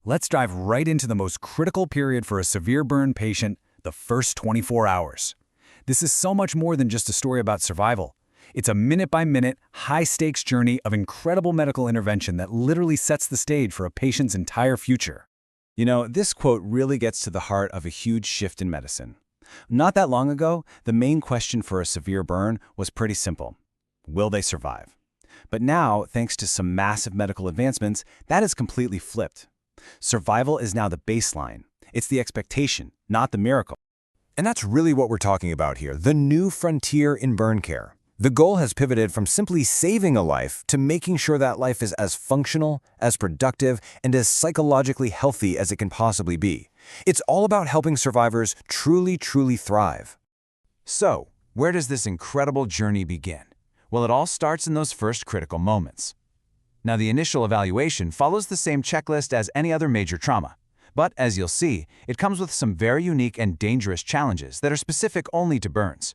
Let's dive right into the most critical period for a severe burn patient, the first 24 hours. This is so much more than just a story about survival. It's a minute-by-minute, high-stakes journey of incredible medical intervention that literally sets the stage for a patient's entire future. You know, this quote really gets to the heart of a huge shift in medicine. Not that long ago, the main question for a severe burn was pretty simple. Will they survive? But now, thanks to some massive medical advancements, that is completely flipped. Survival is now the baseline. It's the expectation, not the miracle. And that's really what we're talking about here, the new frontier in burn care. The goal has pivoted from simply saving a life to making sure that life is as functional, as productive, and as psychologically healthy as it can possibly be. It's all about helping survivors truly thrive. So, where does this incredible journey begin? Well, it all starts in those first critical moments. Now, the initial evaluation follows the same checklist as any other major trauma. But, as you'll see, it comes with some very unique and dangerous challenges that are specific only to burns.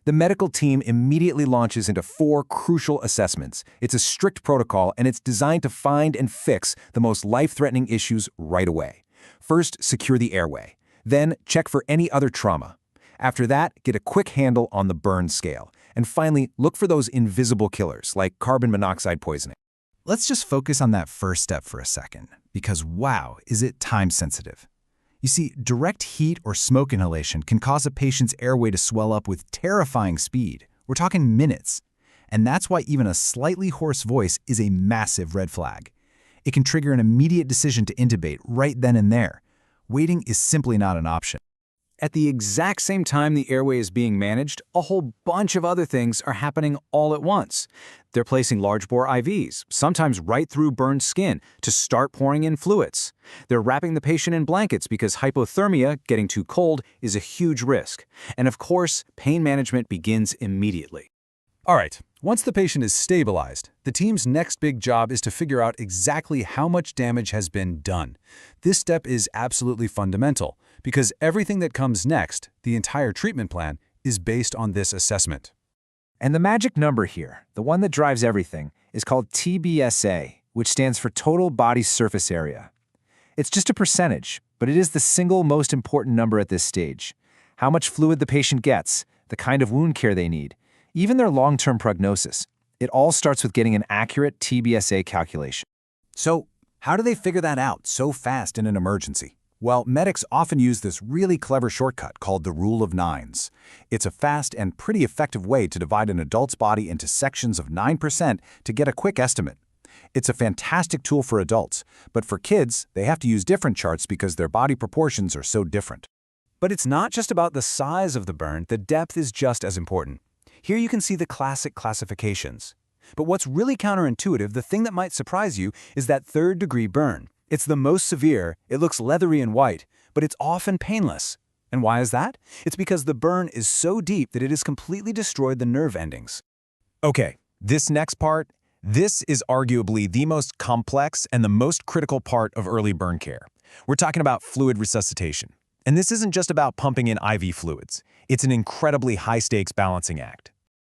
The medical team immediately launches into 4 crucial assessments. It's a strict protocol, and it's designed to find and fix the most life-threatening issues right away. First, secure the airway. Then, check for any other trauma. After that, get a quick handle on the burn scale. And finally, look for those invisible killers, like carbon monoxide poisoning. Let's just focus on that first step for a second, because wow, is it time-sensitive. You see, direct heat or smoke inhalation can cause a patient's airway to swell up with terrifying speed. We're talking minutes. And that's why even a slightly hoarse voice is a massive red flag. It can trigger an immediate decision to intubate right then and there. Waiting is simply not an option. At the exact same time the airway is being managed, a whole bunch of other things are happening all at once. They're placing large-bore IVs, sometimes right through burned skin, to start pouring in fluids. They're wrapping the patient in blankets because hypothermia, getting too cold, is a huge risk. And of course, pain management begins immediately. All right, once the patient is stabilized, the team's next big job is to figure out exactly how much damage has been done. This step is absolutely fundamental, because everything that comes next, the entire treatment plan, is based on this assessment. And the magic number here, the one that drives everything, is called TBSA, which stands for Total Body Surface Area. It's just a percentage, but it is the single most important number at this stage. How much fluid the patient gets, the kind of wound care they need, even their long-term prognosis. It all starts with getting an accurate TBSA calculation. So, how do they figure that out so fast in an emergency? Well, medics often use this really clever shortcut called the rule of nines. It's a fast and pretty effective way to divide an adult's body into sections of 9% to get a quick estimate. It's a fantastic tool for adults, but for kids, they have to use different charts because their body proportions are so different. But it's not just about the size of the burn, the depth is just as important. Here you can see the classic classifications. But what's really counterintuitive, the thing that might surprise you, is that third-degree burn. It's the most severe, it looks leathery and white, but it's often painless. And why is that? It's because the burn is so deep that it has completely destroyed the nerve endings. Okay, this next part, this is arguably the most complex and the most critical part of early burn care. We're talking about fluid resuscitation. And this isn't just about pumping in IV fluids. It's an incredibly high-stakes balancing act.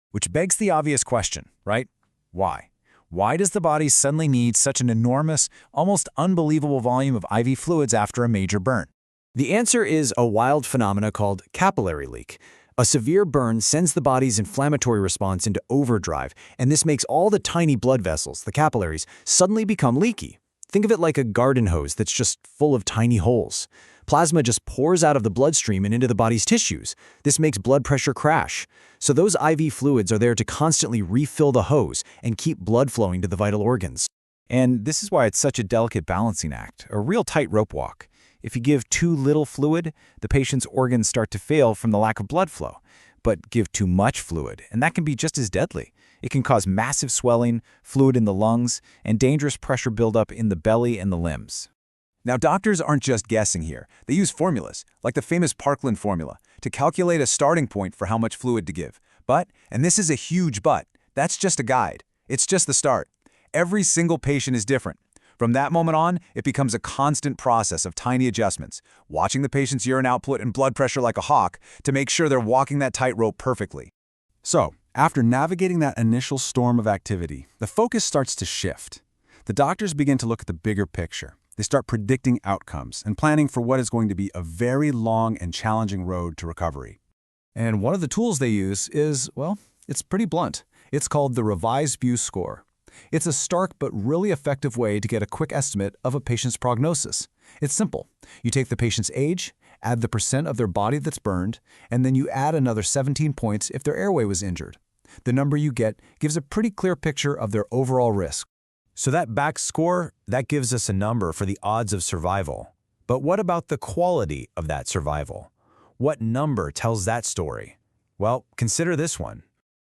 Which begs the obvious question, right? Why? Why does the body suddenly need such an enormous, almost unbelievable volume of IV fluids after a major burn? The answer is a wild phenomena called capillary leak. A severe burn sends the body's inflammatory response into overdrive, and this makes all the tiny blood vessels, the capillaries, suddenly become leaky. Think of it like a garden hose that's just full of tiny holes. Plasma just pours out of the bloodstream and into the body's tissues. This makes blood pressure crash. So those IV fluids are there to constantly refill the hose and keep blood flowing to the vital organs. And this is why it's such a delicate balancing act, a real tightrope walk. If you give too little fluid, the patient's organs start to fail from the lack of blood flow. But give too much fluid, and that can be just as deadly. It can cause massive swelling, fluid in the lungs, and dangerous pressure buildup in the belly and the limbs. Now, doctors aren't just guessing here. They use formulas, like the famous Parkland formula, to calculate a starting point for how much fluid to give. But, and this is a huge but, that's just a guide. It's just the start. Every single patient is different. From that moment on, it becomes a constant process of tiny adjustments, watching the patient's urine output and blood pressure like a hawk to make sure they're walking that tightrope perfectly. So, after navigating that initial storm of activity, the focus starts to shift. The doctors begin to look at the bigger picture. They start predicting outcomes and planning for what is going to be a very long and challenging road to recovery. And one of the tools they use is, well, it's pretty blunt. It's called the Revised View Score. It's a stark but really effective way to get a quick estimate of a patient's prognosis. It's simple. You take the patient's age, add the percent of their body that's burned, and then you add another 17 points if their airway was injured. The number you get gives a pretty clear picture of their overall risk. So that back score, that gives us a number for the odds of survival. But what about the quality of that survival? What number tells that story? Well, consider this one.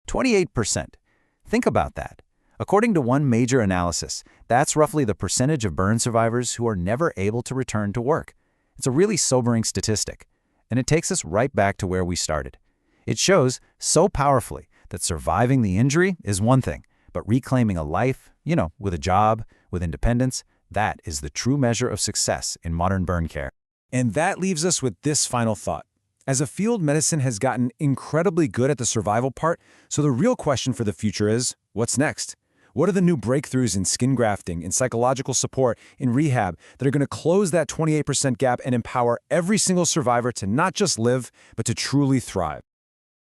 28%. Think about that. According to one major analysis, that's roughly the percentage of burn survivors who are never able to return to work. It's a really sobering statistic, and it takes us right back to where we started. It shows so powerfully that surviving the injury is one thing, but reclaiming a life, with a job, with independence, that is the true measure of success in modern burn care. And that leaves us with this final thought. As a field, medicine has gotten incredibly good at the survival part, so the real question for the future is, what's next? What are the new breakthroughs in skin grafting, in psychological support, in rehab that are going to close that 28% gap and empower every single survivor to not just live, but to truly thrive?